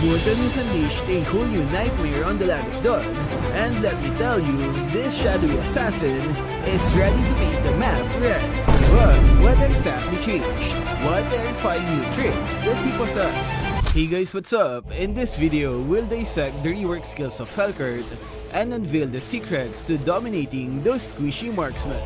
Moonton has unleashed a whole new nightmare on the Land of Dawn, and let me tell you, this shadowy assassin is ready to make the map red. But what exactly changed? What terrifying new tricks does he possess? Hey guys, what's up? In this video, we'll dissect the reworked skills of Helcurt and unveil the secrets to dominating those squishy marksmen.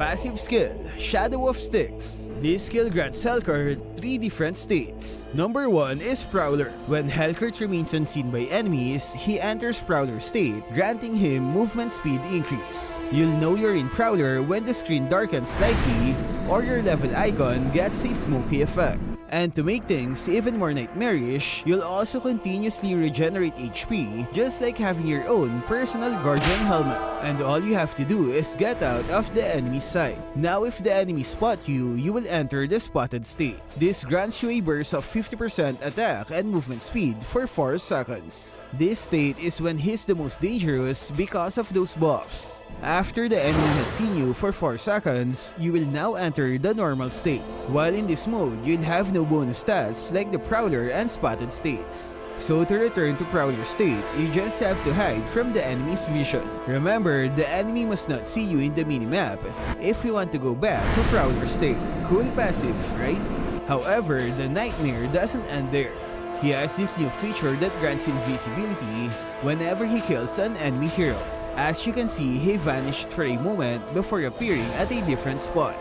Passive skill, Shadow of Sticks. This skill grants Helcurt 3 different states. Number 1 is Prowler. When Helcurt remains unseen by enemies, he enters Prowler state, granting him movement speed increase. You'll know you're in Prowler when the screen darkens slightly or your level icon gets a smoky effect. And to make things even more nightmarish, you'll also continuously regenerate HP, just like having your own personal guardian helmet. And all you have to do is get out of the enemy's sight. Now if the enemy spot you, you will enter the spotted state. This grants you a burst of 50% attack and movement speed for 4 seconds. This state is when he's the most dangerous because of those buffs. After the enemy has seen you for 4 seconds, you will now enter the normal state. While in this mode, you'll have no bonus stats like the Prowler and spotted states. So to return to Prowler state, you just have to hide from the enemy's vision. Remember, the enemy must not see you in the minimap if you want to go back to Prowler state. Cool passive, right? However, the nightmare doesn't end there. He has this new feature that grants invisibility whenever he kills an enemy hero. As you can see, he vanished for a moment before appearing at a different spot.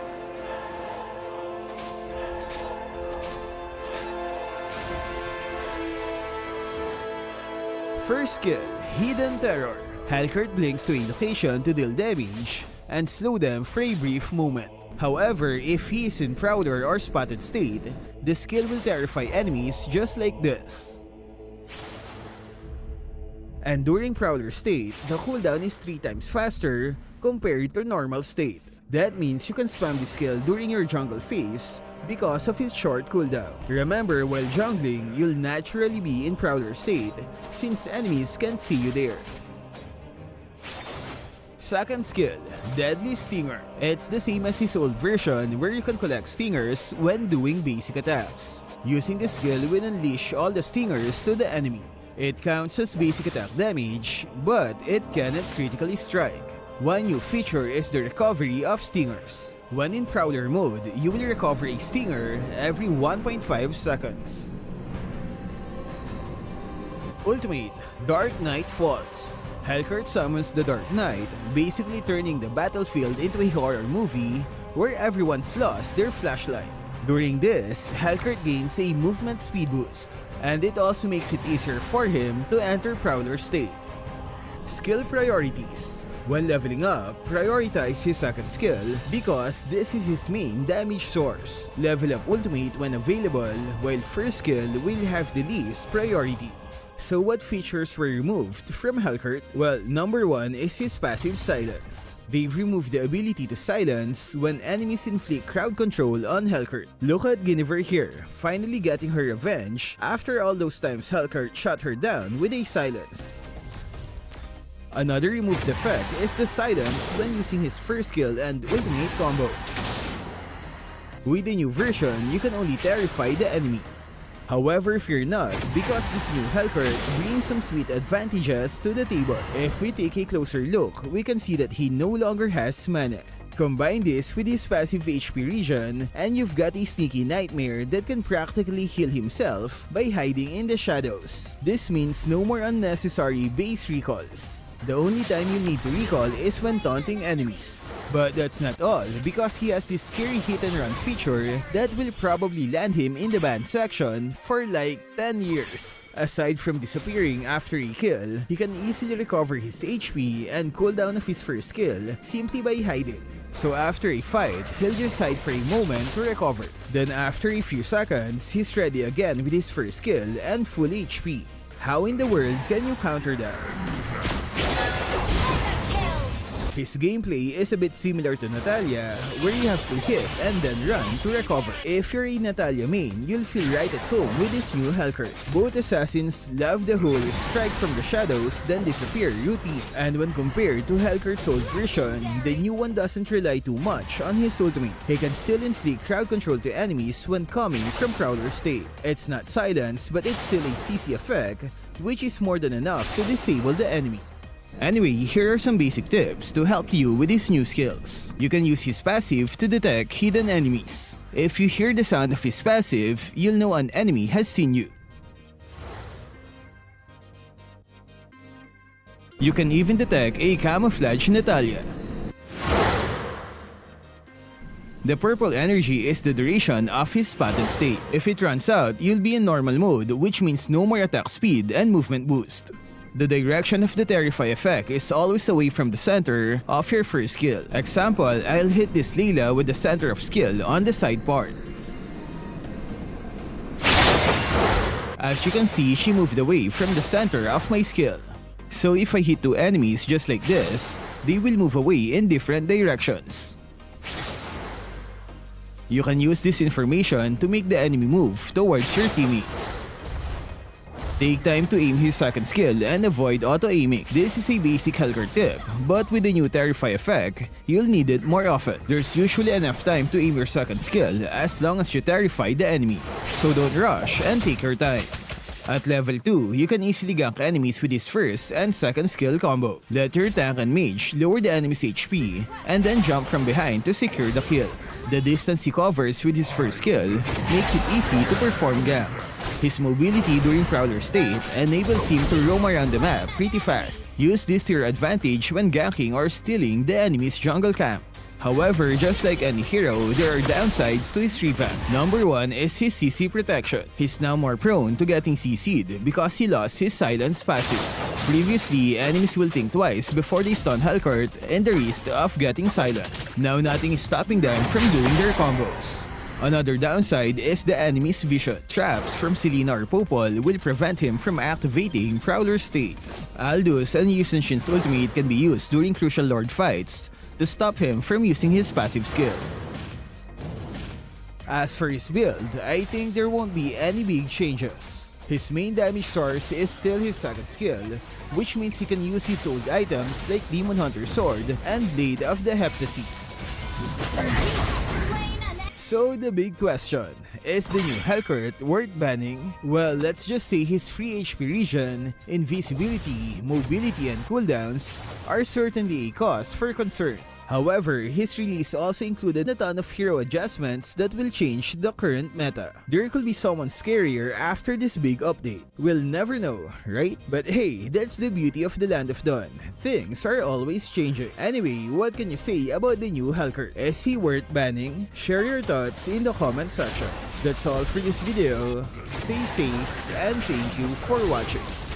First skill, Hidden Terror. Helcurt blinks to a location to deal damage and slow them for a brief moment. However, if he is in Prowler or spotted state, the skill will terrify enemies just like this. And during Prowler state, the cooldown is 3 times faster compared to normal state. That means you can spam this skill during your jungle phase because of its short cooldown. Remember, while jungling, you'll naturally be in Prowler state since enemies can't see you there. Second skill, Deadly Stinger. It's the same as his old version where you can collect stingers when doing basic attacks. Using this skill will unleash all the stingers to the enemy. It counts as basic attack damage, but it cannot critically strike. One new feature is the recovery of stingers. When in Prowler mode, you will recover a stinger every 1.5 seconds. Ultimate, Dark Knight Falls. Helcurt summons the Dark Knight, basically turning the battlefield into a horror movie where everyone's lost their flashlight. During this, Helcurt gains a movement speed boost, and it also makes it easier for him to enter Prowler state. Skill priorities. When leveling up, prioritize his second skill because this is his main damage source. Level up ultimate when available, while first skill will have the least priority. So what features were removed from Helcurt? Well, number 1 is his passive silence. They've removed the ability to silence when enemies inflict crowd control on Helcurt. Look at Guinevere here, finally getting her revenge after all those times Helcurt shot her down with a silence. Another removed effect is the silence when using his first skill and ultimate combo. With the new version, you can only terrify the enemy. However, fear not, because this new Helcurt brings some sweet advantages to the table. If we take a closer look, we can see that he no longer has mana. Combine this with his passive HP regen, and you've got a sneaky nightmare that can practically heal himself by hiding in the shadows. This means no more unnecessary base recalls. The only time you need to recall is when taunting enemies. But that's not all, because he has this scary hit and run feature that will probably land him in the ban section for like 10 years. Aside from disappearing after a kill, he can easily recover his HP and cooldown of his first skill simply by hiding. So after a fight, he'll just hide for a moment to recover. Then after a few seconds, he's ready again with his first skill and full HP. How in the world can you counter that? His gameplay is a bit similar to Natalia, where you have to hit and then run to recover. If you're a Natalia main, you'll feel right at home with this new Helcurt. Both assassins love the whole strike from the shadows then disappear routine, and when compared to Helcurt's old version, the new one doesn't rely too much on his ultimate. He can still inflict crowd control to enemies when coming from Prowler state. It's not silence, but it's still a CC effect, which is more than enough to disable the enemy. Anyway, here are some basic tips to help you with his new skills. You can use his passive to detect hidden enemies. If you hear the sound of his passive, you'll know an enemy has seen you. You can even detect a camouflage Natalia. The purple energy is the duration of his spotted state. If it runs out, you'll be in normal mode, which means no more attack speed and movement boost. The direction of the Terrify effect is always away from the center of your first skill. Example, I'll hit this Layla with the center of skill on the side part. As you can see, she moved away from the center of my skill. So if I hit two enemies just like this, they will move away in different directions. You can use this information to make the enemy move towards your teammates. Take time to aim his second skill and avoid auto-aiming. This is a basic Helcurt tip, but with the new Terrify effect, you'll need it more often. There's usually enough time to aim your second skill as long as you terrify the enemy, so don't rush and take your time. At level 2, you can easily gank enemies with his first and second skill combo. Let your tank and mage lower the enemy's HP and then jump from behind to secure the kill. The distance he covers with his first skill makes it easy to perform ganks. His mobility during Prowler state enables him to roam around the map pretty fast. Use this to your advantage when ganking or stealing the enemy's jungle camp. However, just like any hero, there are downsides to his revamp. Number 1 is his CC protection. He's now more prone to getting CC'd because he lost his silence passive. Previously, enemies will think twice before they stun Helcurt and the risk of getting silenced. Now nothing is stopping them from doing their combos. Another downside is the enemy's vision. Traps from Selena or Popol will prevent him from activating Prowler state. Aldous and Yusunshin's ultimate can be used during crucial Lord fights to stop him from using his passive skill. As for his build, I think there won't be any big changes. His main damage source is still his second skill, which means he can use his old items like Demon Hunter's Sword and Blade of the Heptasis. So the big question, is the new Helcurt worth banning? Well, let's just say his free HP regen, invisibility, mobility and cooldowns are certainly a cause for concern. However, his release also included a ton of hero adjustments that will change the current meta. There could be someone scarier after this big update. We'll never know, right? But hey, that's the beauty of the Land of Dawn. Things are always changing. Anyway, what can you say about the new Helcurt? Is he worth banning? Share your thoughts in the comment section. That's all for this video. Stay safe and thank you for watching.